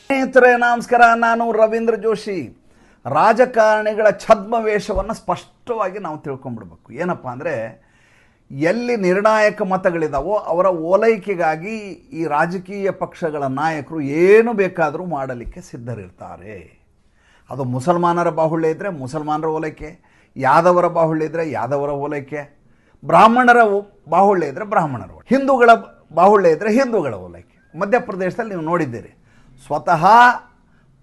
ಸ್ನೇಹಿತರೆ ನಮಸ್ಕಾರ, ನಾನು ರವೀಂದ್ರ ಜೋಶಿ. ರಾಜಕಾರಣಿಗಳ ಛದ್ಮವೇಷವನ್ನು ಸ್ಪಷ್ಟವಾಗಿ ನಾವು ತಿಳ್ಕೊಂಡ್ಬಿಡ್ಬೇಕು. ಏನಪ್ಪ ಅಂದರೆ, ಎಲ್ಲಿ ನಿರ್ಣಾಯಕ ಮತಗಳಿದಾವೋ ಅವರ ಓಲೈಕೆಗಾಗಿ ಈ ರಾಜಕೀಯ ಪಕ್ಷಗಳ ನಾಯಕರು ಏನು ಬೇಕಾದರೂ ಮಾಡಲಿಕ್ಕೆ ಸಿದ್ಧರಿರ್ತಾರೆ. ಅದು ಮುಸಲ್ಮಾನರ ಬಾಹುಳ್ಯ ಇದ್ದರೆ ಮುಸಲ್ಮಾನರ ಓಲೈಕೆ, ಯಾದವರ ಬಾಹುಳ್ಯ ಇದ್ದರೆ ಯಾದವರ ಓಲೈಕೆ, ಬ್ರಾಹ್ಮಣರ ಬಾಹುಳ್ಯ ಇದ್ದರೆ ಬ್ರಾಹ್ಮಣರ, ಹಿಂದೂಗಳ ಬಾಹುಳ್ಯ ಇದ್ದರೆ ಹಿಂದೂಗಳ ಓಲೈಕೆ. ಮಧ್ಯಪ್ರದೇಶದಲ್ಲಿ ನೀವು ನೋಡಿದ್ದೀರಿ, ಸ್ವತಃ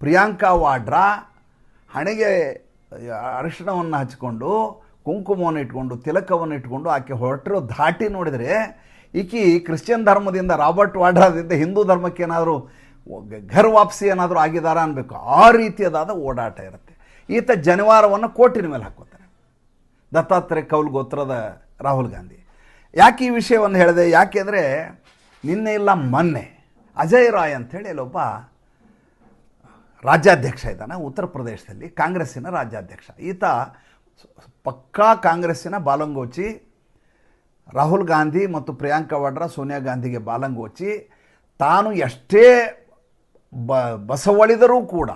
ಪ್ರಿಯಾಂಕಾ ವಾಡ್ರಾ ಹಣೆಗೆ ಅರಿಶಿಣವನ್ನು ಹಚ್ಕೊಂಡು, ಕುಂಕುಮವನ್ನು ಇಟ್ಕೊಂಡು, ತಿಲಕವನ್ನು ಇಟ್ಕೊಂಡು ಆಕೆ ಹೊರಟಿರೋ ಧಾಟಿ ನೋಡಿದರೆ ಈಕಿ ಕ್ರಿಶ್ಚಿಯನ್ ಧರ್ಮದಿಂದ, ರಾಬರ್ಟ್ ವಾಡ್ರಾದಿಂದ ಹಿಂದೂ ಧರ್ಮಕ್ಕೆ ಏನಾದರೂ ಘರ್ ವಾಪಸಿ ಏನಾದರೂ ಆಗಿದಾರ ಅನ್ಬೇಕು. ಆ ರೀತಿಯದಾದ ಓಡಾಟ ಇರುತ್ತೆ. ಈತ ಜನಿವಾರವನ್ನು ಕೋಟಿನ ಮೇಲೆ ಹಾಕೋತಾರೆ. ದತ್ತಾತ್ರೇಯ ಕೌಲ್ ಗೋತ್ರದ ರಾಹುಲ್ ಗಾಂಧಿ. ಯಾಕೆ ಈ ವಿಷಯವನ್ನು ಹೇಳಿದೆ? ಯಾಕೆಂದರೆ ನಿನ್ನೆ ಇಲ್ಲ ಮೊನ್ನೆ ಅಜಯ್ ರಾಯ್ ಅಂಥೇಳಿ ಅಲ್ಲೊಬ್ಬ ರಾಜ್ಯಾಧ್ಯಕ್ಷ ಇದ್ದಾನೆ ಉತ್ತರ ಪ್ರದೇಶದಲ್ಲಿ, ಕಾಂಗ್ರೆಸ್ಸಿನ ರಾಜ್ಯಾಧ್ಯಕ್ಷ. ಈತ ಪಕ್ಕಾ ಕಾಂಗ್ರೆಸ್ಸಿನ ಬಾಲಂಗೋಚಿ. ರಾಹುಲ್ ಗಾಂಧಿ ಮತ್ತು ಪ್ರಿಯಾಂಕಾ ವಾಡ್ರಾ ಸೋನಿಯಾ ಗಾಂಧಿಗೆ ಬಾಲಂಗೋಚಿ. ತಾನು ಎಷ್ಟೇ ಬಸವಳಿದರೂ ಕೂಡ,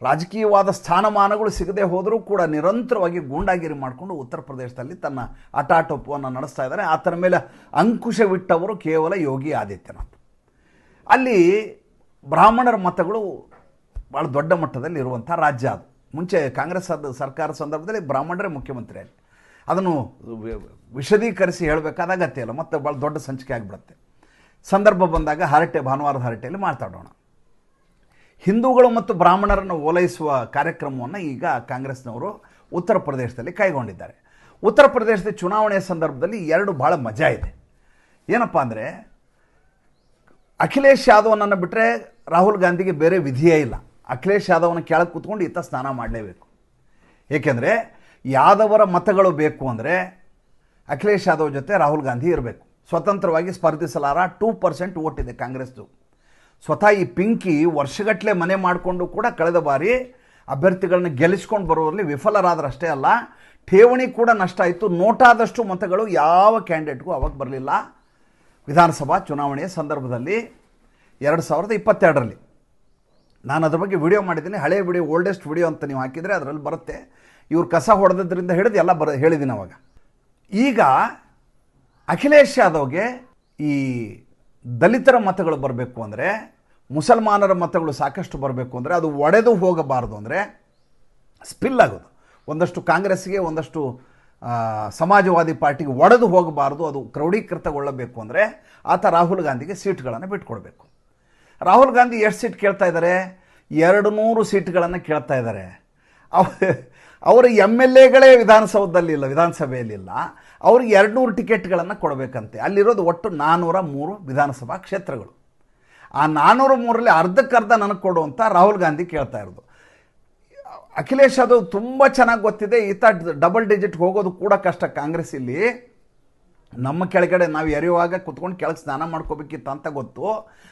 ರಾಜಕೀಯವಾದ ಸ್ಥಾನಮಾನಗಳು ಸಿಗದೆ ಹೋದರೂ ಕೂಡ ನಿರಂತರವಾಗಿ ಗೂಂಡಾಗಿರಿ ಮಾಡಿಕೊಂಡು ಉತ್ತರ ಪ್ರದೇಶದಲ್ಲಿ ತನ್ನ ಆಟಾಟೋಪವನ್ನು ನಡೆಸ್ತಾ ಇದ್ದಾರೆ. ಆತನ ಮೇಲೆ ಅಂಕುಶವಿಟ್ಟವರು ಕೇವಲ ಯೋಗಿ ಆದಿತ್ಯನಾಥ್. ಅಲ್ಲಿ ಬ್ರಾಹ್ಮಣರ ಮತಗಳು ಭಾಳ ದೊಡ್ಡ ಮಟ್ಟದಲ್ಲಿ ಇರುವಂಥ ರಾಜ್ಯ ಅದು. ಮುಂಚೆ ಕಾಂಗ್ರೆಸ್ ಸರ್ಕಾರ ಸಂದರ್ಭದಲ್ಲಿ ಬ್ರಾಹ್ಮಣರೇ ಮುಖ್ಯಮಂತ್ರಿ ಆಗಿ, ಅದನ್ನು ವಿಶದೀಕರಿಸಿ ಹೇಳಬೇಕಾದ ಅಗತ್ಯ ಇಲ್ಲ, ಮತ್ತು ಭಾಳ ದೊಡ್ಡ ಸಂಚಿಕೆ ಆಗಿಬಿಡುತ್ತೆ. ಸಂದರ್ಭ ಬಂದಾಗ ಭಾನುವಾರದ ಹರಟೆಯಲ್ಲಿ ಮಾತಾಡೋಣ. ಹಿಂದೂಗಳು ಮತ್ತು ಬ್ರಾಹ್ಮಣರನ್ನು ಓಲೈಸುವ ಕಾರ್ಯಕ್ರಮವನ್ನು ಈಗ ಕಾಂಗ್ರೆಸ್ನವರು ಉತ್ತರ ಪ್ರದೇಶದಲ್ಲಿ ಕೈಗೊಂಡಿದ್ದಾರೆ. ಉತ್ತರ ಪ್ರದೇಶದ ಚುನಾವಣೆಯ ಸಂದರ್ಭದಲ್ಲಿ ಎರಡು ಭಾಳ ಮಜಾ ಇದೆ. ಏನಪ್ಪ ಅಂದರೆ, ಅಖಿಲೇಶ್ ಯಾದವ್ನನ್ನು ಬಿಟ್ಟರೆ ರಾಹುಲ್ ಗಾಂಧಿಗೆ ಬೇರೆ ವಿಧಿಯೇ ಇಲ್ಲ. ಅಖಿಲೇಶ್ ಯಾದವ್ನ ಕೆಳಗೆ ಕೂತ್ಕೊಂಡು ಈತ ಸ್ನಾನ ಮಾಡಲೇಬೇಕು. ಏಕೆಂದರೆ ಯಾದವರ ಮತಗಳು ಬೇಕು ಅಂದರೆ ಅಖಿಲೇಶ್ ಯಾದವ್ ಜೊತೆ ರಾಹುಲ್ ಗಾಂಧಿ ಇರಬೇಕು. ಸ್ವತಂತ್ರವಾಗಿ ಸ್ಪರ್ಧಿಸಲಾರ 2% ವೋಟ್ ಇದೆ ಕಾಂಗ್ರೆಸ್ದು. ಸ್ವತಃ ಈ ಪಿಂಕಿ ವರ್ಷಗಟ್ಟಲೆ ಮನೆ ಮಾಡಿಕೊಂಡು ಕೂಡ ಕಳೆದ ಬಾರಿ ಅಭ್ಯರ್ಥಿಗಳನ್ನ ಗೆಲ್ಲಿಸ್ಕೊಂಡು ಬರೋರಲ್ಲಿ ವಿಫಲರಾದರಷ್ಟೇ ಅಲ್ಲ, ಠೇವಣಿ ಕೂಡ ನಷ್ಟ ಆಯಿತು. ನೋಟಾದಷ್ಟು ಮತಗಳು ಯಾವ ಕ್ಯಾಂಡಿಡೇಟ್ಗೂ ಅವಾಗ ಬರಲಿಲ್ಲ. ವಿಧಾನಸಭಾ ಚುನಾವಣೆಯ ಸಂದರ್ಭದಲ್ಲಿ 2022ರಲ್ಲಿ ನಾನು ಅದ್ರ ಬಗ್ಗೆ ವಿಡಿಯೋ ಮಾಡಿದ್ದೀನಿ. ಹಳೆಯ ವಿಡಿಯೋ, ಓಲ್ಡೆಸ್ಟ್ ವಿಡಿಯೋ ಅಂತ ನೀವು ಹಾಕಿದರೆ ಅದರಲ್ಲಿ ಬರುತ್ತೆ. ಇವ್ರು ಕಸ ಹೊಡೆದ್ರಿಂದ ಹಿಡಿದು ಎಲ್ಲ ಹೇಳಿದ್ದೀನಿ ಅವಾಗ. ಈಗ ಅಖಿಲೇಶ್ ಯಾದವ್ಗೆ ಈ ದಲಿತರ ಮತಗಳು ಬರಬೇಕು ಅಂದರೆ, ಮುಸಲ್ಮಾನರ ಮತಗಳು ಸಾಕಷ್ಟು ಬರಬೇಕು ಅಂದರೆ, ಅದು ಒಡೆದು ಹೋಗಬಾರ್ದು ಅಂದರೆ ಸ್ಪಿಲ್ ಆಗೋದು. ಒಂದಷ್ಟು ಕಾಂಗ್ರೆಸ್ಗೆ, ಒಂದಷ್ಟು ಸಮಾಜವಾದಿ ಪಾರ್ಟಿಗೆ ಒಡೆದು ಹೋಗಬಾರ್ದು, ಅದು ಕ್ರೋಢೀಕೃತಗೊಳ್ಳಬೇಕು ಅಂದರೆ ಆತ ರಾಹುಲ್ ಗಾಂಧಿಗೆ ಸೀಟ್ಗಳನ್ನು ಬಿಟ್ಕೊಡ್ಬೇಕು. ರಾಹುಲ್ ಗಾಂಧಿ ಎಷ್ಟು ಸೀಟ್ ಕೇಳ್ತಾ ಇದ್ದಾರೆ? 200 ಸೀಟ್ಗಳನ್ನು ಕೇಳ್ತಾ ಇದ್ದಾರೆ. ಅವರ MLAಗಳೇ ವಿಧಾನಸಭೆಯಲ್ಲಿಲ್ಲ. ಅವ್ರಿಗೆ 200 ಟಿಕೆಟ್ಗಳನ್ನು ಕೊಡಬೇಕಂತೆ. ಅಲ್ಲಿರೋದು ಒಟ್ಟು 403 ವಿಧಾನಸಭಾ ಕ್ಷೇತ್ರಗಳು. ಆ 403ರಲ್ಲಿ ಅರ್ಧಕ್ಕರ್ಧ ನನಗೆ ಕೊಡು ಅಂತ ರಾಹುಲ್ ಗಾಂಧಿ ಕೇಳ್ತಾ ಇರೋದು. ಅಖಿಲೇಶ್ ಅದು ತುಂಬ ಚೆನ್ನಾಗಿ ಗೊತ್ತಿದೆ. ಈತ ಡಬಲ್ ಡಿಜಿಟ್ ಹೋಗೋದು ಕೂಡ ಕಷ್ಟ. ಕಾಂಗ್ರೆಸ್ ಇಲ್ಲಿ ನಮ್ಮ ಕೆಳಗಡೆ ನಾವು ಎರೆಯುವಾಗ ಕುತ್ಕೊಂಡು ಕೆಳಗೆ ಸ್ನಾನ ಮಾಡ್ಕೋಬೇಕಿತ್ತು ಅಂತ ಗೊತ್ತು.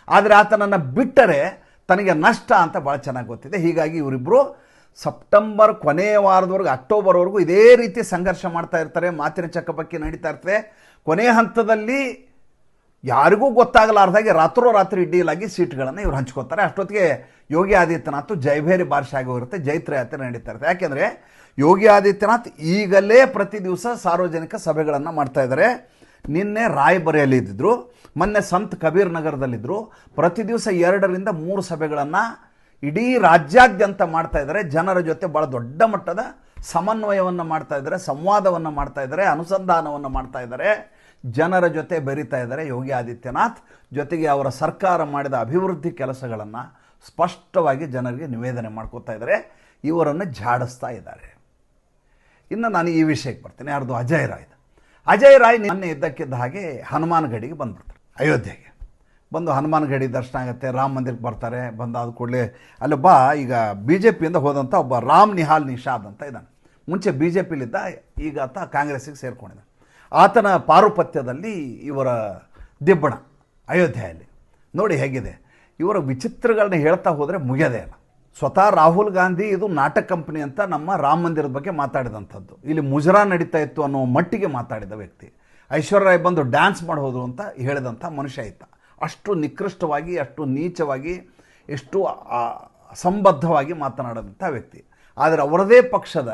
ಆದರೆ ಆತನನ್ನು ಬಿಟ್ಟರೆ ತನಗೆ ನಷ್ಟ ಅಂತ ಭಾಳ ಚೆನ್ನಾಗಿ ಗೊತ್ತಿದೆ. ಹೀಗಾಗಿ ಇವರಿಬ್ಬರು ಸೆಪ್ಟೆಂಬರ್ ಕೊನೆಯ ವಾರದವರೆಗೂ, ಅಕ್ಟೋಬರ್ವರೆಗೂ ಇದೇ ರೀತಿ ಸಂಘರ್ಷ ಮಾಡ್ತಾ ಇರ್ತಾರೆ. ಮಾತಿನ ಚಕಮಕಿ ನಡೀತಾ ಇರ್ತದೆ. ಕೊನೆಯ ಹಂತದಲ್ಲಿ ಯಾರಿಗೂ ಗೊತ್ತಾಗಲಾರ್ದಾಗೆ ರಾತ್ರೋರಾತ್ರಿ ಡೀಲಾಗಿ ಸೀಟ್ಗಳನ್ನು ಇವ್ರು ಹಂಚ್ಕೋತಾರೆ. ಅಷ್ಟೊತ್ತಿಗೆ ಯೋಗಿ ಆದಿತ್ಯನಾಥ್ ಜೈಭೇರಿ ಬಾರಿಸಿ ಆಗೋಗಿರುತ್ತೆ. ಜೈತ್ರ ಯಾತ್ರೆ ನಡೀತಾ ಇರುತ್ತೆ. ಯಾಕೆಂದರೆ ಯೋಗಿ ಆದಿತ್ಯನಾಥ್ ಈಗಲೇ ಪ್ರತಿ ದಿವಸ ಸಾರ್ವಜನಿಕ ಸಭೆಗಳನ್ನು ಮಾಡ್ತಾ ಇದ್ದಾರೆ. ನಿನ್ನೆ ರಾಯ್ಬರೇಲಿ ಇದ್ದಿದ್ರು, ಮೊನ್ನೆ ಸಂತ್ ಕಬೀರ್ ನಗರದಲ್ಲಿದ್ದರು. ಪ್ರತಿ ದಿವಸ 2 ರಿಂದ 3 ಸಭೆಗಳನ್ನು ಇಡೀ ರಾಜ್ಯಾದ್ಯಂತ ಮಾಡ್ತಾ ಇದ್ದಾರೆ. ಜನರ ಜೊತೆ ಭಾಳ ದೊಡ್ಡ ಮಟ್ಟದ ಸಮನ್ವಯವನ್ನು ಮಾಡ್ತಾ ಇದ್ದಾರೆ, ಸಂವಾದವನ್ನು ಮಾಡ್ತಾ ಇದ್ದಾರೆ, ಅನುಸಂಧಾನವನ್ನು ಮಾಡ್ತಾ ಇದ್ದಾರೆ, ಜನರ ಜೊತೆ ಬೆರೀತಾ ಇದ್ದಾರೆ ಯೋಗಿ ಆದಿತ್ಯನಾಥ್. ಜೊತೆಗೆ ಅವರ ಸರ್ಕಾರ ಮಾಡಿದ ಅಭಿವೃದ್ಧಿ ಕೆಲಸಗಳನ್ನು ಸ್ಪಷ್ಟವಾಗಿ ಜನರಿಗೆ ನಿವೇದನೆ ಮಾಡ್ಕೋತಾ ಇದ್ದಾರೆ, ಇವರನ್ನು ಝಾಡಿಸ್ತಾ ಇದ್ದಾರೆ. ಇನ್ನು ನಾನು ಈ ವಿಷಯಕ್ಕೆ ಬರ್ತೀನಿ. ಯಾರ್ದು? ಅಜಯ್ ರಾಯ್ ಮೊನ್ನೆ ಇದ್ದಕ್ಕಿದ್ದ ಹಾಗೆ ಹನುಮಾನ್ ಗಡಿಗೆ ಬಂದುಬಿಡ್ತಾರೆ. ಅಯೋಧ್ಯೆಗೆ ಬಂದು ಹನುಮಾನ್ ಗಡಿ ದರ್ಶನ ಆಗುತ್ತೆ, ರಾಮ ಮಂದಿರಕ್ಕೆ ಬರ್ತಾರೆ. ಬಂದಾದ ಕೂಡಲೇ ಅಲ್ಲೊಬ್ಬ ಈಗ BJPಯಿಂದ ಹೋದಂಥ ಒಬ್ಬ ರಾಮ್ ನಿಹಾಲ್ ನಿಷಾದ್ ಅಂತ ಇದ್ದಾನೆ. ಮುಂಚೆ BJPಲಿದ್ದ, ಈಗ ಆತ ಕಾಂಗ್ರೆಸ್ಸಿಗೆ ಸೇರ್ಕೊಂಡಿದ್ದಾನೆ. ಆತನ ಪಾರುಪತ್ಯದಲ್ಲಿ ಇವರ ದಿಬ್ಬಣ ಅಯೋಧ್ಯೆಯಲ್ಲಿ ನೋಡಿ ಹೇಗಿದೆ. ಇವರ ವಿಚಿತ್ರಗಳನ್ನ ಹೇಳ್ತಾ ಹೋದರೆ ಮುಗಿಯೋದೇ ಇಲ್ಲ. ಸ್ವತಃ ರಾಹುಲ್ ಗಾಂಧಿ ಇದು ನಾಟಕ ಕಂಪನಿ ಅಂತ ನಮ್ಮ ರಾಮ ಮಂದಿರದ ಬಗ್ಗೆ ಮಾತಾಡಿದಂಥದ್ದು. ಇಲ್ಲಿ ಮುಜರಾ ನಡೀತಾ ಇತ್ತು ಅನ್ನೋ ಮಟ್ಟಿಗೆ ಮಾತಾಡಿದ ವ್ಯಕ್ತಿ. ಐಶ್ವರ್ಯ ರಾಯ್ ಬಂದು ಡ್ಯಾನ್ಸ್ ಮಾಡೋದು ಅಂತ ಹೇಳಿದಂಥ ಮನುಷ್ಯ ಇತ್ತ. ಅಷ್ಟು ನಿಕೃಷ್ಟವಾಗಿ, ಅಷ್ಟು ನೀಚವಾಗಿ ಎಷ್ಟು ಅಸಂಬದ್ಧವಾಗಿ ಮಾತನಾಡಿದಂಥ ವ್ಯಕ್ತಿ. ಆದರೆ ಅವರದೇ ಪಕ್ಷದ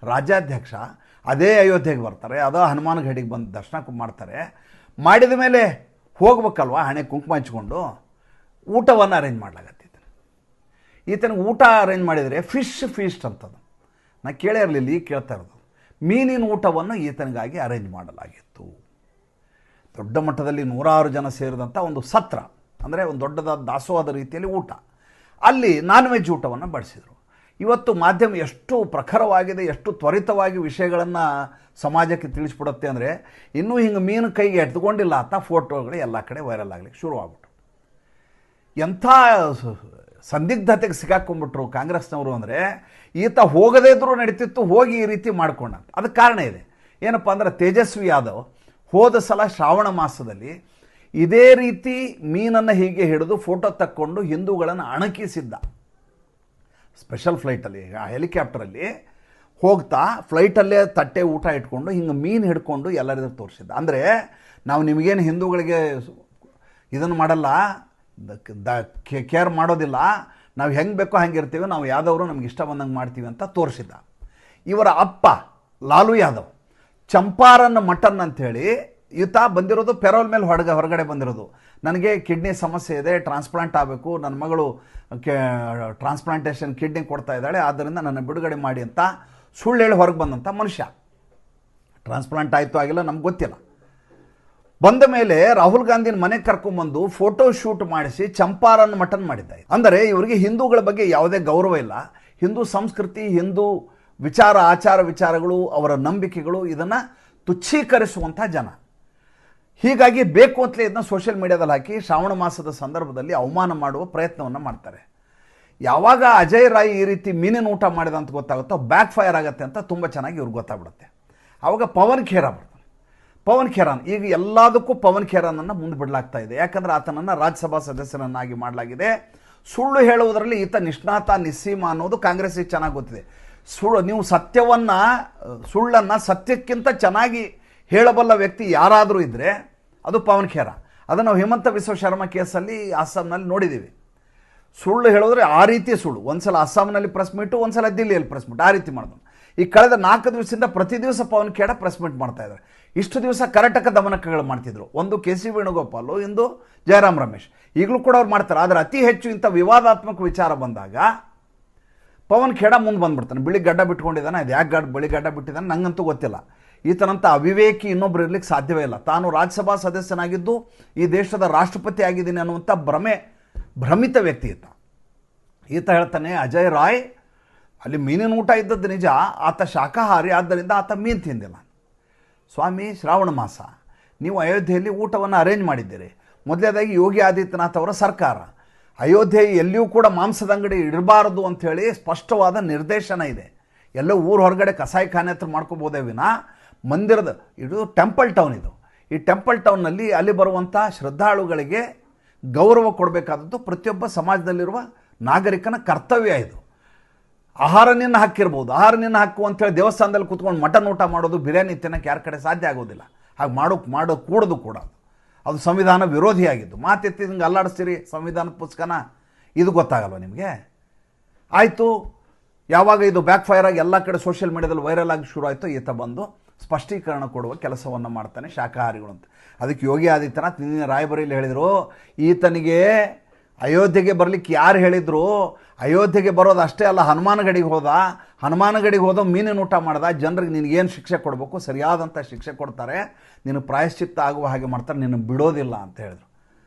ರಾಜ್ಯಾಧ್ಯಕ್ಷ ಅದೇ ಅಯೋಧ್ಯೆಗೆ ಬರ್ತಾರೆ, ಅದೋ ಹನುಮಾನಗಡಿಗೆ ಬಂದು ದರ್ಶನ ಮಾಡ್ತಾರೆ. ಮಾಡಿದ ಮೇಲೆ ಹೋಗ್ಬೇಕಲ್ವ, ಹಣೆ ಕುಂಕುಮ ಹಚ್ಕೊಂಡು ಊಟವನ್ನು ಅರೇಂಜ್ ಮಾಡಲಾಗತ್ತಿತ್ತು. ಈತನಿಗೆ ಊಟ ಅರೇಂಜ್ ಮಾಡಿದರೆ ಫಿಶ್ ಫೀಸ್ಟ್ ಅಂತದ್ದು ನಾನು ಕೇಳೇ ಇರಲಿಲ್ಲ, ಈಗ ಕೇಳ್ತಾ ಇರೋದು. ಮೀನಿನ ಊಟವನ್ನು ಈತನಿಗಾಗಿ ಅರೇಂಜ್ ಮಾಡಲಾಗಿತ್ತು. ದೊಡ್ಡ ಮಟ್ಟದಲ್ಲಿ 106 ಜನ ಸೇರಿದಂಥ ಒಂದು ಸತ್ರ, ಅಂದರೆ ಒಂದು ದೊಡ್ಡದಾದ ದಾಸೋಹದ ರೀತಿಯಲ್ಲಿ ಊಟ. ಅಲ್ಲಿ ನಾನ್ ವೆಜ್ ಊಟವನ್ನು ಬಡಿಸಿದರು. ಇವತ್ತು ಮಾಧ್ಯಮ ಎಷ್ಟು ಪ್ರಖರವಾಗಿದೆ, ಎಷ್ಟು ತ್ವರಿತವಾಗಿ ವಿಷಯಗಳನ್ನು ಸಮಾಜಕ್ಕೆ ತಿಳಿಸ್ಬಿಡುತ್ತೆ ಅಂದರೆ, ಇನ್ನೂ ಹಿಂಗೆ ಮೀನು ಕೈಗೆ ಎತ್ಕೊಂಡಿಲ್ಲ ಅಂತ ಫೋಟೋಗಳು ಎಲ್ಲ ಕಡೆ ವೈರಲ್ ಆಗಲಿಕ್ಕೆ ಶುರುವಾಗ್ಬಿಟ್ಟು. ಎಂಥ ಸಂದಿಗ್ಧತೆಗೆ ಸಿಕ್ಕಾಕೊಂಡ್ಬಿಟ್ರು ಕಾಂಗ್ರೆಸ್ನವರು ಅಂದರೆ, ಈತ ಹೋಗದೇ ಇದ್ರೂ ನಡೀತಿತ್ತು, ಹೋಗಿ ಈ ರೀತಿ ಮಾಡ್ಕೊಂಡ. ಅದಕ್ಕೆ ಕಾರಣ ಇದೆ. ಏನಪ್ಪ ಅಂದರೆ, ತೇಜಸ್ವಿ ಯಾದವ್ ಹೋದ ಸಲ ಶ್ರಾವಣ ಮಾಸದಲ್ಲಿ ಇದೇ ರೀತಿ ಮೀನನ್ನು ಹೀಗೆ ಹಿಡಿದು ಫೋಟೋ ತಕ್ಕೊಂಡು ಹಿಂದೂಗಳನ್ನು ಅಣಕಿಸಿದ್ದ. ಸ್ಪೆಷಲ್ ಫ್ಲೈಟಲ್ಲಿ, ಹೆಲಿಕಾಪ್ಟರಲ್ಲಿ ಹೋಗ್ತಾ ಫ್ಲೈಟಲ್ಲೇ ತಟ್ಟೆ ಊಟ ಇಟ್ಕೊಂಡು ಹಿಂಗೆ ಮೀನು ಹಿಡ್ಕೊಂಡು ಎಲ್ಲರಿಗೂ ತೋರಿಸಿದ್ದ. ಅಂದರೆ ನಾವು ನಿಮಗೇನು ಹಿಂದೂಗಳಿಗೆ ಇದನ್ನು ಮಾಡಲ್ಲ, ಕೇರ್ ಮಾಡೋದಿಲ್ಲ, ನಾವು ಹೆಂಗೆ ಬೇಕೋ ಹಂಗೆ ಇರ್ತೀವಿ, ನಾವು ಯಾದವರು ನಮ್ಗೆ ಇಷ್ಟ ಬಂದಂಗೆ ಮಾಡ್ತೀವಿ ಅಂತ ತೋರಿಸಿದ್ದ. ಇವರ ಅಪ್ಪ ಲಾಲು ಯಾದವ್ ಚಂಪಾರನ್ ಮಟನ್ ಅಂಥೇಳಿ ಈತ ಬಂದಿರೋದು ಪೆರೋಲ್ ಮೇಲೆ ಹೊರಗಡೆ ಬಂದಿರೋದು. ನನಗೆ ಕಿಡ್ನಿ ಸಮಸ್ಯೆ ಇದೆ, ಟ್ರಾನ್ಸ್ಪ್ಲಾಂಟ್ ಆಗಬೇಕು, ನನ್ನ ಮಗಳು ಟ್ರಾನ್ಸ್ಪ್ಲಾಂಟೇಷನ್ ಕಿಡ್ನಿ ಕೊಡ್ತಾ ಇದ್ದಾಳೆ, ಆದ್ದರಿಂದ ನನ್ನ ಬಿಡುಗಡೆ ಮಾಡಿ ಅಂತ ಸುಳ್ಳು ಹೇಳಿ ಹೊರಗೆ ಬಂದಂಥ ಮನುಷ್ಯ. ಟ್ರಾನ್ಸ್ಪ್ಲಾಂಟ್ ಆಯಿತು ಆಗಿಲ್ಲ ನಮ್ಗೆ ಗೊತ್ತಿಲ್ಲ. ಬಂದ ಮೇಲೆ ರಾಹುಲ್ ಗಾಂಧಿನ ಮನೆಗೆ ಕರ್ಕೊಂಡ್ಬಂದು ಫೋಟೋ ಶೂಟ್ ಮಾಡಿಸಿ ಚಂಪಾರನ್ ಮಟನ್ ಮಾಡಿದ್ದ. ಅಂದರೆ ಇವರಿಗೆ ಹಿಂದೂಗಳ ಬಗ್ಗೆ ಯಾವುದೇ ಗೌರವ ಇಲ್ಲ. ಹಿಂದೂ ಸಂಸ್ಕೃತಿ, ಹಿಂದೂ ವಿಚಾರ, ಆಚಾರ ವಿಚಾರಗಳು, ಅವರ ನಂಬಿಕೆಗಳು, ಇದನ್ನು ತುಚ್ಛೀಕರಿಸುವಂಥ ಜನ. ಹೀಗಾಗಿ ಬೇಕು ಅಂತಲೇ ಇದನ್ನ ಸೋಷಿಯಲ್ ಮೀಡಿಯಾದಲ್ಲಿ ಹಾಕಿ ಶ್ರಾವಣ ಮಾಸದ ಸಂದರ್ಭದಲ್ಲಿ ಅವಮಾನ ಮಾಡುವ ಪ್ರಯತ್ನವನ್ನು ಮಾಡ್ತಾರೆ. ಯಾವಾಗ ಅಜಯ್ ರಾಯ್ ಈ ರೀತಿ ಮೀನಿನ ಊಟ ಮಾಡಿದ ಅಂತ ಗೊತ್ತಾಗುತ್ತೋ ಬ್ಯಾಕ್ ಫೈರ್ ಆಗುತ್ತೆ ಅಂತ ತುಂಬ ಚೆನ್ನಾಗಿ ಇವ್ರಿಗೆ ಗೊತ್ತಾಗ್ಬಿಡುತ್ತೆ. ಆವಾಗ ಪವನ್ ಖೇರಾ ಬರ್ತಾನೆ. ಪವನ್ ಖೇರಾನ್, ಈಗ ಎಲ್ಲದಕ್ಕೂ ಪವನ್ ಖೇರಾನನ್ನು ಮುಂದೆ ಬಿಡಲಾಗ್ತಾ ಇದೆ. ಯಾಕಂದರೆ ಆತನನ್ನು ರಾಜ್ಯಸಭಾ ಸದಸ್ಯನನ್ನಾಗಿ ಮಾಡಲಾಗಿದೆ. ಸುಳ್ಳು ಹೇಳುವುದರಲ್ಲಿ ಈತ ನಿಷ್ಣಾತ, ನಿಸ್ಸೀಮ ಅನ್ನೋದು ಕಾಂಗ್ರೆಸ್ಸಿಗೆ ಚೆನ್ನಾಗಿ ಗೊತ್ತಿದೆ. ನೀವು ಸುಳ್ಳನ್ನು ಸತ್ಯಕ್ಕಿಂತ ಚೆನ್ನಾಗಿ ಹೇಳಬಲ್ಲ ವ್ಯಕ್ತಿ ಯಾರಾದರೂ ಇದ್ದರೆ ಅದು ಪವನ್ ಖೇರಾ. ಅದನ್ನು ನಾವು ಹಿಮಂತ ಬಿಸ್ವ ಶರ್ಮಾ ಕೇಸಲ್ಲಿ ಅಸ್ಸಾಂನಲ್ಲಿ ನೋಡಿದ್ದೀವಿ. ಸುಳ್ಳು ಹೇಳಿದ್ರೆ ಆ ರೀತಿ ಸುಳ್ಳು. ಒಂದು ಸಲ ಅಸ್ಸಾಂನಲ್ಲಿ ಪ್ರೆಸ್ ಮೀಟು, ಒಂದು ಸಲ ದಿಲ್ಲಿಯಲ್ಲಿ ಪ್ರೆಸ್ ಮೀಟ್, ಆ ರೀತಿ ಮಾಡಿದ್ರು. ಈ ಕಳೆದ 4 ದಿವಸದಿಂದ ಪ್ರತಿ ದಿವಸ ಪವನ್ ಖೇರಾ ಪ್ರೆಸ್ ಮೀಟ್ ಮಾಡ್ತಾ ಇದ್ದಾರೆ. ಇಷ್ಟು ದಿವಸ ಕರ್ನಾಟಕ ದಮನಕಗಳು ಮಾಡ್ತಿದ್ರು. ಒಂದು KC ವೇಣುಗೋಪಾಲು, ಇಂದು ಜಯರಾಮ್ ರಮೇಶ್. ಈಗಲೂ ಕೂಡ ಅವ್ರು ಮಾಡ್ತಾರೆ. ಆದರೆ ಅತಿ ಹೆಚ್ಚು ಇಂಥ ವಿವಾದಾತ್ಮಕ ವಿಚಾರ ಬಂದಾಗ ಪವನ್ ಖೇರಾ ಮುಂದೆ ಬಂದ್ಬಿಡ್ತಾನೆ. ಬಿಳಿ ಗಡ್ಡ ಬಿಟ್ಕೊಂಡಿದ್ದಾನೆ, ಅದು ಯಾಕೆ ಬಿಳಿ ಗಡ್ಡ ಬಿಟ್ಟಿದ್ದಾನೆ ನಂಗಂತೂ ಗೊತ್ತಿಲ್ಲ. ಈತನಂಥ ಅವಿವೇಕಿ ಇನ್ನೊಬ್ರು ಇರಲಿಕ್ಕೆ ಸಾಧ್ಯವೇ ಇಲ್ಲ. ತಾನು ರಾಜ್ಯಸಭಾ ಸದಸ್ಯನಾಗಿದ್ದು ಈ ದೇಶದ ರಾಷ್ಟ್ರಪತಿ ಆಗಿದ್ದೀನಿ ಅನ್ನುವಂಥ ಭ್ರಮಿತ ವ್ಯಕ್ತಿ ಈತ ಹೇಳ್ತಾನೆ, ಅಜಯ್ ರಾಯ್ ಅಲ್ಲಿ ಮೀನಿನ ಊಟ ಇದ್ದದ್ದು ನಿಜ, ಆತ ಶಾಕಾಹಾರಿ, ಆದ್ದರಿಂದ ಆತ ಮೀನು ತಿಂದಿಲ್ಲ. ಸ್ವಾಮಿ, ಶ್ರಾವಣ ಮಾಸ ನೀವು ಅಯೋಧ್ಯೆಯಲ್ಲಿ ಊಟವನ್ನು ಅರೇಂಜ್ ಮಾಡಿದ್ದೀರಿ. ಮೊದಲನೇದಾಗಿ ಯೋಗಿ ಆದಿತ್ಯನಾಥ್ ಅವರ ಸರ್ಕಾರ ಅಯೋಧ್ಯೆ ಎಲ್ಲಿಯೂ ಕೂಡ ಮಾಂಸದ ಅಂಗಡಿ ಇಡಬಾರದು ಅಂಥೇಳಿ ಸ್ಪಷ್ಟವಾದ ನಿರ್ದೇಶನ ಇದೆ. ಎಲ್ಲೋ ಊರು ಹೊರಗಡೆ ಕಸಾಯಿಖಾನೆ ಹತ್ರ ಮಾಡ್ಕೋಬೋದೇ ವಿನ ಮಂದಿರದ, ಇದು ಟೆಂಪಲ್ ಟೌನ್. ಈ ಟೆಂಪಲ್ ಟೌನ್ನಲ್ಲಿ ಅಲ್ಲಿ ಬರುವಂಥ ಶ್ರದ್ಧಾಳುಗಳಿಗೆ ಗೌರವ ಕೊಡಬೇಕಾದದ್ದು ಪ್ರತಿಯೊಬ್ಬ ಸಮಾಜದಲ್ಲಿರುವ ನಾಗರಿಕನ ಕರ್ತವ್ಯ. ಇದು ಆಹಾರ ನಿನ್ನ ಹಾಕಿರ್ಬೋದು, ಆಹಾರ ನಿನ್ನ ಹಾಕು ಅಂತೇಳಿ ದೇವಸ್ಥಾನದಲ್ಲಿ ಕೂತ್ಕೊಂಡು ಮಟನ್ ಊಟ ಮಾಡೋದು, ಬಿರಿಯಾನಿ ತಿನ್ನೋಕ್ಕೆ ಯಾರ ಕಡೆ ಸಾಧ್ಯ ಆಗೋದಿಲ್ಲ. ಹಾಗೆ ಮಾಡೋ ಕೂಡದು ಕೂಡ ಅದು ಸಂವಿಧಾನ ವಿರೋಧಿಯಾಗಿದ್ದು. ಮಾತೆತ್ತಿ ಹಿಂಗೆ ಅಲ್ಲಾಡಿಸ್ತೀರಿ ಸಂವಿಧಾನದ ಪುಸ್ತಕನ, ಇದು ಗೊತ್ತಾಗಲ್ವ ನಿಮಗೆ? ಆಯಿತು, ಯಾವಾಗ ಇದು ಬ್ಯಾಕ್ ಫೈರ್ ಆಗಿ ಎಲ್ಲ ಕಡೆ ಸೋಷಿಯಲ್ ಮೀಡಿಯಾದಲ್ಲಿ ವೈರಲ್ ಆಗಿ ಶುರು ಆಯಿತು, ಈತ ಬಂದು ಸ್ಪಷ್ಟೀಕರಣ ಕೊಡುವ ಕೆಲಸವನ್ನು ಮಾಡ್ತಾನೆ, ಶಾಕಾಹಾರಿಗಳು ಅಂತ. ಅದಕ್ಕೆ ಯೋಗಿ ಆದಿತ್ಯನಾಥ್ ನಿನ್ನೆ ರಾಯಬರೇಲಿ ಹೇಳಿದರು, ಈತನಿಗೆ ಅಯೋಧ್ಯೆಗೆ ಬರಲಿಕ್ಕೆ ಯಾರು ಹೇಳಿದರು? ಅಯೋಧ್ಯೆಗೆ ಬರೋದು ಅಷ್ಟೇ ಅಲ್ಲ, ಹನುಮಾನಗಡಿಗೆ ಹೋದ ಮೀನಿನ ಊಟ ಮಾಡ್ದ. ಜನರಿಗೆ ನಿನಗೇನು ಶಿಕ್ಷೆ ಕೊಡಬೇಕು, ಸರಿಯಾದಂಥ ಶಿಕ್ಷೆ ಕೊಡ್ತಾರೆ, ನೀನು ಪ್ರಾಯಶ್ಚಿತ್ತ ಆಗುವ ಹಾಗೆ ಮಾಡ್ತಾರೆ, ನಿನ್ನ ಬಿಡೋದಿಲ್ಲ ಅಂತ ಹೇಳಿದ್ರು.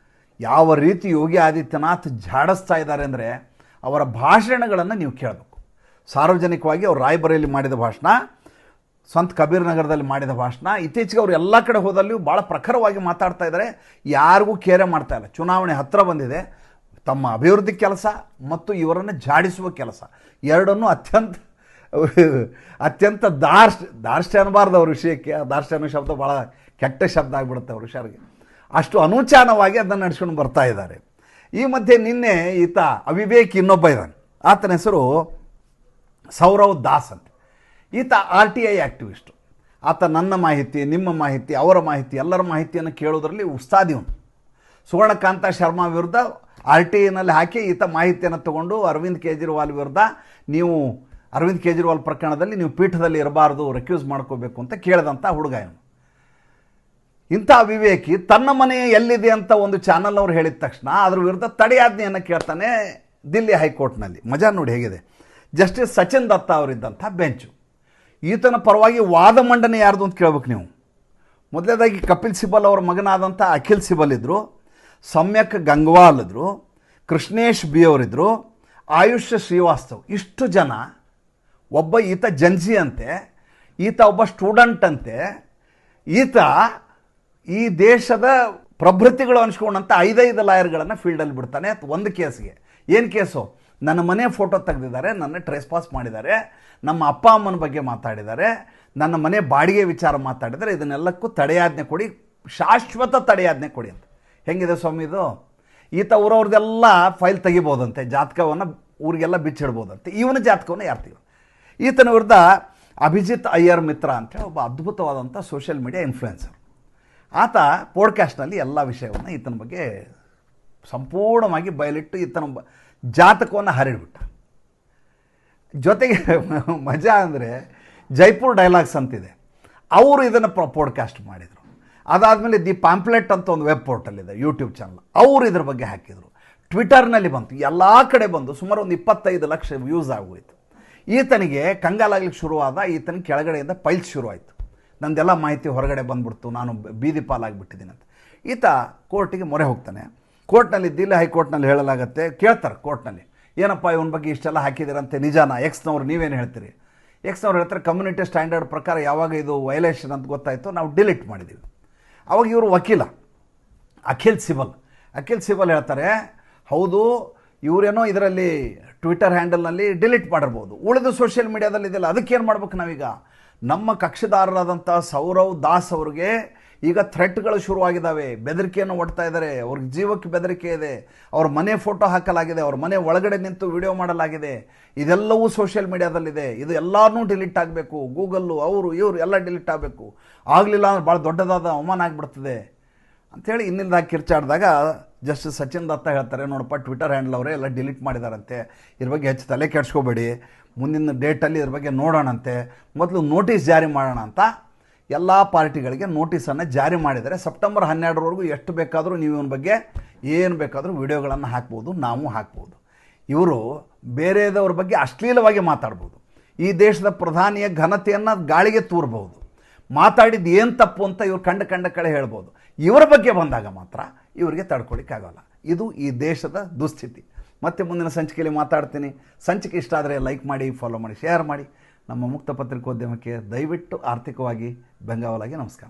ಯಾವ ರೀತಿ ಯೋಗಿ ಆದಿತ್ಯನಾಥ್ ಜಾಡಿಸ್ತಾ ಇದ್ದಾರೆ ಅಂದರೆ, ಅವರ ಭಾಷಣಗಳನ್ನು ನೀವು ಕೇಳಬೇಕು. ಸಾರ್ವಜನಿಕವಾಗಿ ಅವರು ರಾಯಬರೇಲಿ ಮಾಡಿದ ಭಾಷಣ, ಸಂತ್ ಕಬೀರ್ ನಗರದಲ್ಲಿ ಮಾಡಿದ ಭಾಷಣ, ಇತ್ತೀಚೆಗೆ ಅವರು ಎಲ್ಲ ಕಡೆ ಹೋದಲ್ಲಿಯೂ ಭಾಳ ಪ್ರಖರವಾಗಿ ಮಾತಾಡ್ತಾ ಇದ್ದಾರೆ. ಯಾರಿಗೂ ಕೇರೆ ಮಾಡ್ತಾ ಇಲ್ಲ. ಚುನಾವಣೆ ಹತ್ತಿರ ಬಂದಿದೆ. ತಮ್ಮ ಅಭಿವೃದ್ಧಿ ಕೆಲಸ ಮತ್ತು ಇವರನ್ನು ಜಾಡಿಸುವ ಕೆಲಸ ಎರಡನ್ನೂ ಅತ್ಯಂತ ದಾರ್ಷ್ಟ್ಯ ಅನ್ನಬಾರ್ದು ಅವ್ರ ವಿಷಯಕ್ಕೆ. ದಾರ್ಷ್ಟ್ಯ ಅನ್ನೋ ಶಬ್ದ ಭಾಳ ಕೆಟ್ಟ ಶಬ್ದ ಆಗಿಬಿಡುತ್ತೆ ಅವ್ರ ವಿಷಯಕ್ಕೆ. ಅಷ್ಟು ಅನುಚಾನವಾಗಿ ಅದನ್ನು ನಡೆಸ್ಕೊಂಡು ಬರ್ತಾ ಇದ್ದಾರೆ. ಈ ಮಧ್ಯೆ ನಿನ್ನೆ ಈತ ಅವಿವೇಕಿ ಇನ್ನೊಬ್ಬ ಇದ್ದಾನೆ. ಆತನ ಹೆಸರು ಸೌರವ್ ದಾಸ್ ಅಂತ. ಈತ RTI ಆ್ಯಕ್ಟಿವಿಸ್ಟು. ಆತ ನನ್ನ ಮಾಹಿತಿ, ನಿಮ್ಮ ಮಾಹಿತಿ, ಅವರ ಮಾಹಿತಿ, ಎಲ್ಲರ ಮಾಹಿತಿಯನ್ನು ಕೇಳೋದ್ರಲ್ಲಿ ಉಸ್ತಾದಿವನು. ಸುವರ್ಣಕಾಂತ ಶರ್ಮಾ ವಿರುದ್ಧ RTIನಲ್ಲಿ ಹಾಕಿ ಈತ ಮಾಹಿತಿಯನ್ನು ತಗೊಂಡು ಅರವಿಂದ್ ಕೇಜ್ರಿವಾಲ್ ವಿರುದ್ಧ ನೀವು ಅರವಿಂದ್ ಕೇಜ್ರಿವಾಲ್ ಪ್ರಕರಣದಲ್ಲಿ ನೀವು ಪೀಠದಲ್ಲಿ ಇರಬಾರ್ದು, ರೆಕ್ಯೂಸ್ ಮಾಡ್ಕೋಬೇಕು ಅಂತ ಕೇಳಿದಂಥ ಹುಡುಗ ಇವನು. ಇಂಥ ವಿವೇಕಿ ತನ್ನ ಮನೆ ಎಲ್ಲಿದೆ ಅಂತ ಒಂದು ಚಾನಲ್ ಅವ್ರು ಹೇಳಿದ ತಕ್ಷಣ ಅದ್ರ ವಿರುದ್ಧ ತಡೆಯಾಜ್ಞೆಯನ್ನು ಕೇಳ್ತಾನೆ ದಿಲ್ಲಿ ಹೈಕೋರ್ಟ್ನಲ್ಲಿ. ಮಜಾ ನೋಡಿ ಹೇಗಿದೆ. ಜಸ್ಟಿಸ್ ಸಚಿನ್ ದತ್ತ ಅವರಿದ್ದಂಥ ಬೆಂಚು. ಈತನ ಪರವಾಗಿ ವಾದ ಮಂಡನೆ ಯಾರ್ದು ಅಂತ ಕೇಳ್ಬೇಕು ನೀವು. ಮೊದಲನೇದಾಗಿ ಕಪಿಲ್ ಸಿಬಲ್ ಅವರ ಮಗನಾದಂಥ ಅಖಿಲ್ ಸಿಬಲ್ ಇದ್ದರು, ಸಮ್ಯಕ್ ಗಂಗ್ವಾಲ್ ಇದ್ದರು, ಕೃಷ್ಣೇಶ್ ಬಿ ಅವರಿದ್ದರು, ಆಯುಷ್ ಶ್ರೀವಾಸ್ತವ್. ಇಷ್ಟು ಜನ, ಒಬ್ಬ ಈತ ಜನ್ಸಿ ಅಂತೆ, ಈತ ಒಬ್ಬ ಸ್ಟೂಡೆಂಟ್ ಅಂತೆ, ಈತ ಈ ದೇಶದ ಪ್ರಭೃತಿಗಳು ಅನ್ಸ್ಕೊಂಡಂಥ 5 ಲಾಯರ್ಗಳನ್ನು ಫೀಲ್ಡಲ್ಲಿ ಬಿಡ್ತಾನೆ ಒಂದು ಕೇಸ್ಗೆ. ಏನು ಕೇಸು? ನನ್ನ ಮನೆ ಫೋಟೋ ತೆಗೆದಿದ್ದಾರೆ, ನನ್ನ ಟ್ರೇಸ್ ಪಾಸ್ ಮಾಡಿದ್ದಾರೆ, ನಮ್ಮ ಅಪ್ಪ ಅಮ್ಮನ ಬಗ್ಗೆ ಮಾತಾಡಿದ್ದಾರೆ, ನನ್ನ ಮನೆ ಬಾಡಿಗೆ ವಿಚಾರ ಮಾತಾಡಿದರೆ, ಇದನ್ನೆಲ್ಲಕ್ಕೂ ತಡೆಯಾಜ್ಞೆ ಕೊಡಿ, ಶಾಶ್ವತ ತಡೆಯಾಜ್ಞೆ ಕೊಡಿ ಅಂತ. ಹೆಂಗಿದೆ ಸ್ವಾಮಿ ಇದು? ಈತ ಊರವ್ರದ್ದೆಲ್ಲ ಫೈಲ್ ತೆಗಿಬೋದಂತೆ, ಜಾತಕವನ್ನು ಊರಿಗೆಲ್ಲ ಬಿಚ್ಚಿಡ್ಬೋದಂತೆ. ಇವನ ಜಾತಕವನ್ನು ಯಾರು ತೆಗೆದು? ಈತನ ವಿರುದ್ಧ ಅಭಿಜಿತ್ ಅಯ್ಯರ್ ಮಿತ್ರ ಅಂತೇಳಿ ಒಬ್ಬ ಅದ್ಭುತವಾದಂಥ ಸೋಷಿಯಲ್ ಮೀಡಿಯಾ ಇನ್ಫ್ಲುಯೆನ್ಸರ್. ಆತ ಪೋಡ್ಕಾಸ್ಟ್ನಲ್ಲಿ ಎಲ್ಲ ವಿಷಯವನ್ನು ಈತನ ಬಗ್ಗೆ ಸಂಪೂರ್ಣವಾಗಿ ಬಯಲಿಟ್ಟು ಈತನ ಜಾತಕವನ್ನು ಹರಿಡ್ಬಿಟ್ಟ. ಜೊತೆಗೆ ಮಜಾ ಅಂದರೆ ಜೈಪುರ್ ಡೈಲಾಗ್ಸ್ ಅಂತಿದೆ, ಅವರು ಇದನ್ನು ಪೋಡ್ಕಾಸ್ಟ್ ಮಾಡಿದರು. ಅದಾದಮೇಲೆ ದಿ ಪಾಂಪ್ಲೆಟ್ ಅಂತ ಒಂದು ವೆಬ್ ಪೋರ್ಟಲ್ ಇದೆ, ಯೂಟ್ಯೂಬ್ ಚಾನಲ್, ಅವರು ಇದ್ರ ಬಗ್ಗೆ ಹಾಕಿದರು. ಟ್ವಿಟರ್ನಲ್ಲಿ ಬಂತು, ಎಲ್ಲ ಕಡೆ ಬಂದು ಸುಮಾರು ಒಂದು 25 ಲಕ್ಷ ವ್ಯೂಸ್ ಆಗೋಯಿತು. ಈತನಿಗೆ ಕಂಗಾಲಾಗ್ಲಿಕ್ಕೆ ಶುರುವಾದ, ಈತನಿಗೆ ಕೆಳಗಡೆಯಿಂದ ಪೈಲ್ಸ್ ಶುರುವಾಯಿತು. ನಂದೆಲ್ಲ ಮಾಹಿತಿ ಹೊರಗಡೆ ಬಂದ್ಬಿಡ್ತು, ನಾನು ಬೀದಿ ಪಾಲಾಗಿಬಿಟ್ಟಿದ್ದೀನಿ ಅಂತ. ಈತ ಕೋರ್ಟಿಗೆ ಮೊರೆ ಹೋಗ್ತಾನೆ. ಕೋರ್ಟ್ನಲ್ಲಿ, ದಿಲ್ಲಿ ಹೈಕೋರ್ಟ್ನಲ್ಲಿ ಹೇಳಲಾಗತ್ತೆ, ಕೇಳ್ತಾರೆ ಕೋರ್ಟ್ನಲ್ಲಿ, ಏನಪ್ಪ ಇವನ ಬಗ್ಗೆ ಇಷ್ಟೆಲ್ಲ ಹಾಕಿದ್ದೀರಂತೆ, ನಿಜಾನ? ಎಕ್ಸ್ನವ್ರು ನೀವೇನು ಹೇಳ್ತೀರಿ? ಎಕ್ಸ್ನವ್ರು ಹೇಳ್ತಾರೆ, ಕಮ್ಯುನಿಟಿ ಸ್ಟ್ಯಾಂಡರ್ಡ್ ಪ್ರಕಾರ ಯಾವಾಗ ಇದು ವೈಲೇಷನ್ ಅಂತ ಗೊತ್ತಾಯಿತು ನಾವು ಡಿಲೀಟ್ ಮಾಡಿದ್ದೀವಿ. ಅವಾಗ ಇವರು ವಕೀಲ ಅಖಿಲ್ ಸಿಬಲ್ ಹೇಳ್ತಾರೆ, ಹೌದು ಇವರೇನೋ ಇದರಲ್ಲಿ ಟ್ವಿಟರ್ ಹ್ಯಾಂಡಲ್ನಲ್ಲಿ ಡಿಲೀಟ್ ಮಾಡಿರ್ಬೋದು, ಉಳಿದು ಸೋಷಿಯಲ್ ಮೀಡಿಯಾದಲ್ಲಿ ಇದೆಲ್ಲ, ಅದಕ್ಕೇನು ಮಾಡ್ಬೇಕು ನಾವೀಗ? ನಮ್ಮ ಕಕ್ಷಿದಾರರಾದಂಥ ಸೌರವ್ ದಾಸ್ ಅವ್ರಿಗೆ ಈಗ ಥ್ರೆಟ್ಗಳು ಶುರುವಾಗಿದ್ದಾವೆ, ಬೆದರಿಕೆಯನ್ನು ಒಡ್ತಾ ಇದ್ದಾರೆ, ಅವ್ರಿಗೆ ಜೀವಕ್ಕೆ ಬೆದರಿಕೆ ಇದೆ, ಅವ್ರ ಮನೆ ಫೋಟೋ ಹಾಕಲಾಗಿದೆ, ಅವ್ರ ಮನೆ ಒಳಗಡೆ ನಿಂತು ವಿಡಿಯೋ ಮಾಡಲಾಗಿದೆ, ಇದೆಲ್ಲವೂ ಸೋಷಿಯಲ್ ಮೀಡಿಯಾದಲ್ಲಿದೆ, ಇದು ಎಲ್ಲರೂ ಡಿಲೀಟ್ ಆಗಬೇಕು, ಗೂಗಲ್ಲು ಅವರು ಇವರು ಎಲ್ಲ ಡಿಲೀಟ್ ಆಗಬೇಕು, ಆಗಲಿಲ್ಲ ಅಂದ್ರೆ ಭಾಳ ದೊಡ್ಡದಾದ ಅವಮಾನ ಆಗಿಬಿಡ್ತದೆ ಅಂಥೇಳಿ ಇನ್ನಿಂದ ಕಿರ್ಚಾಡಿದಾಗ ಜಸ್ಟಿಸ್ ಸಚಿನ್ ದತ್ತ ಹೇಳ್ತಾರೆ, ನೋಡಪ್ಪ ಟ್ವಿಟರ್ ಹ್ಯಾಂಡಲ್ ಅವರೇ ಎಲ್ಲ ಡಿಲೀಟ್ ಮಾಡಿದಾರಂತೆ, ಇದ್ರ ಬಗ್ಗೆ ಹೆಚ್ಚು ತಲೆ ಕೆಡಿಸ್ಕೋಬೇಡಿ, ಮುಂದಿನ ಡೇಟಲ್ಲಿ ಇದ್ರ ಬಗ್ಗೆ ನೋಡೋಣಂತೆ, ಮೊದಲು ನೋಟಿಸ್ ಜಾರಿ ಮಾಡೋಣ ಅಂತ ಎಲ್ಲ ಪಾರ್ಟಿಗಳಿಗೆ ನೋಟಿಸನ್ನು ಜಾರಿ ಮಾಡಿದರೆ ಸೆಪ್ಟೆಂಬರ್ 12ರವರೆಗೂ ಎಷ್ಟು ಬೇಕಾದರೂ ನೀವು ಇವನ ಬಗ್ಗೆ ಏನು ಬೇಕಾದರೂ ವಿಡಿಯೋಗಳನ್ನು ಹಾಕ್ಬೋದು, ನಾವು ಹಾಕ್ಬೋದು. ಇವರು ಬೇರೆದವ್ರ ಬಗ್ಗೆ ಅಶ್ಲೀಲವಾಗಿ ಮಾತಾಡ್ಬೋದು, ಈ ದೇಶದ ಪ್ರಧಾನಿಯ ಘನತೆಯನ್ನು ಗಾಳಿಗೆ ತೂರ್ಬೋದು, ಮಾತಾಡಿದ್ದು ಏನು ತಪ್ಪು ಅಂತ ಇವ್ರು ಕಂಡ ಕಡೆ ಹೇಳ್ಬೋದು. ಇವರ ಬಗ್ಗೆ ಬಂದಾಗ ಮಾತ್ರ ಇವರಿಗೆ ತಡ್ಕೊಳ್ಳಿಕ್ಕಾಗಲ್ಲ. ಇದು ಈ ದೇಶದ ದುಸ್ಥಿತಿ. ಮತ್ತೆ ಮುಂದಿನ ಸಂಚಿಕೆಯಲ್ಲಿ ಮಾತಾಡ್ತೀನಿ. ಸಂಚಿಕೆ ಇಷ್ಟ ಆದರೆ ಲೈಕ್ ಮಾಡಿ, ಫಾಲೋ ಮಾಡಿ, ಶೇರ್ ಮಾಡಿ. ನಮ್ಮ ಮುಕ್ತ ಪತ್ರಿಕೋದ್ಯಮಕ್ಕೆ ದಯವಿಟ್ಟು ಆರ್ಥಿಕವಾಗಿ ಬೆಂಗಾವಲಾಗಿ ನಮಸ್ಕಾರ.